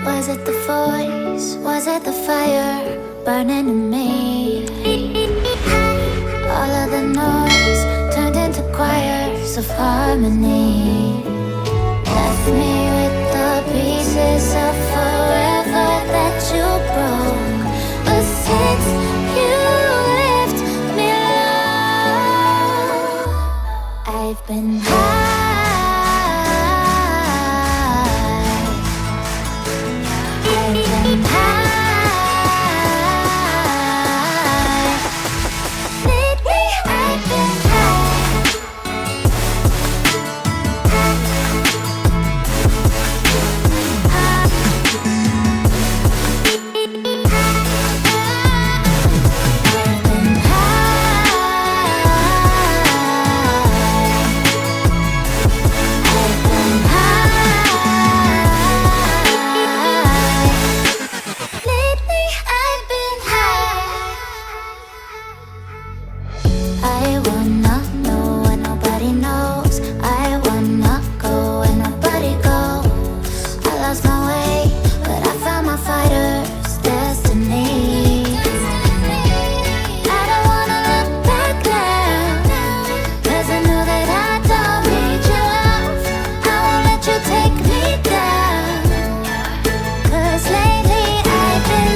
Was it the voice? Was it the fire burning in me? All of the noise turned into choirs of harmony. Left me with the pieces of forever that you broke. But since you left me alone, I've been high. I wanna know what nobody knows. I wanna go where nobody goes. I lost my way, but I found my fighter's destiny. I don't wanna look back now, 'cause I know that I don't need your love. I won't let you take me down, 'cause lately I've been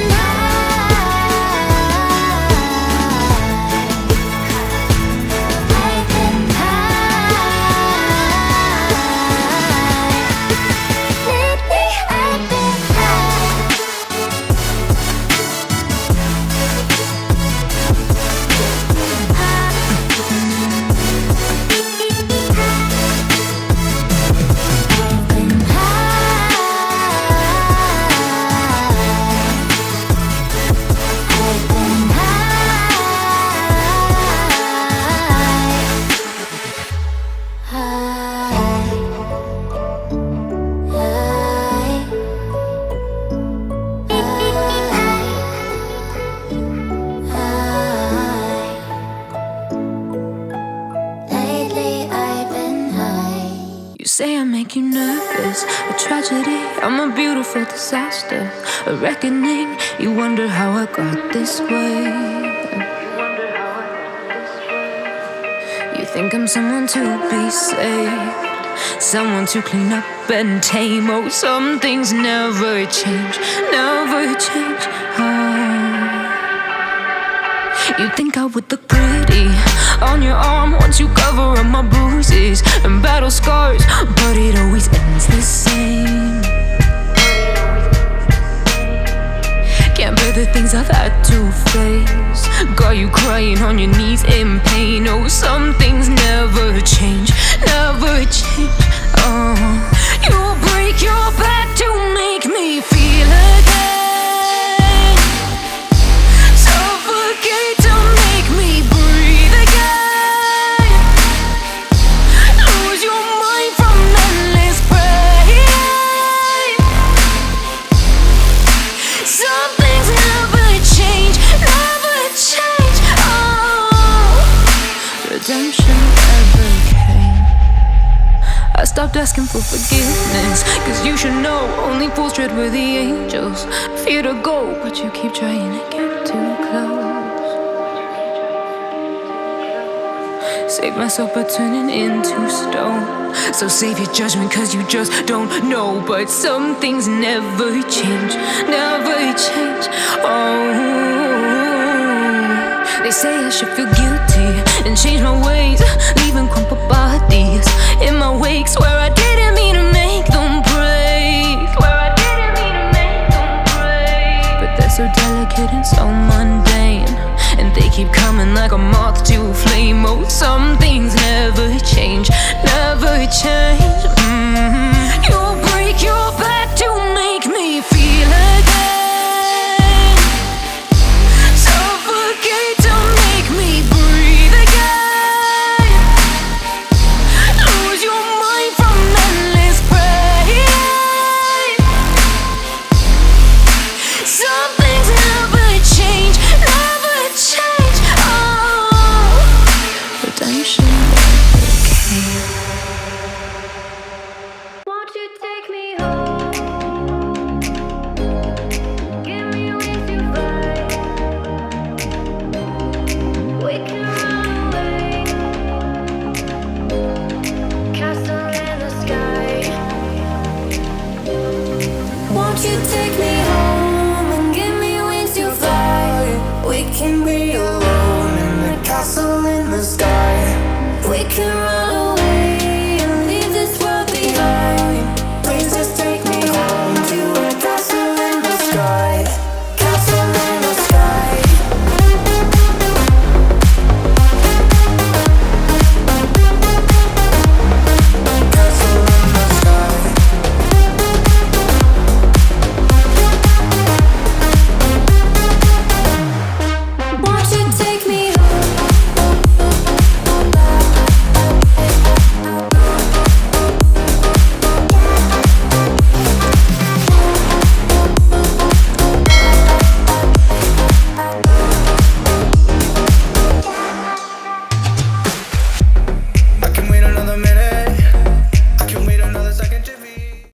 say I make you nervous, a tragedy, I'm a beautiful disaster, a reckoning, you wonder how I got this way. You think I'm someone to be saved, someone to clean up and tame. Oh, some things never change, never change. You think I would look pretty on your arm once you cover up my bruises and battle scars, but it always ends the same. Can't bear the things I've had to face, got you crying on your knees in pain. Oh, some things never change, never change. Oh, you'll break your back to make me feel again, suffocate to make me breathe again, lose your mind from endless pain. Some things never change, never change. Oh, redemption ever came. I stopped asking for forgiveness, 'cause you should know only fools tread where the angels fear to go, but you keep trying to get too close. Save myself by turning into stone. So save your judgment, cause you just don't know. But some things never change, never change. Oh, they say I should feel guilty and change my ways, leaving crumpled bodies in my wake. Swear I didn't mean to make them break. Swear I didn't mean to make them break. But they're so delicate and so mundane, and they keep coming like a moth to a flame. Oh, some things never change, never change. You'll break your back to make me feel again, suffocate to make me breathe again, lose your mind from endless pain. Something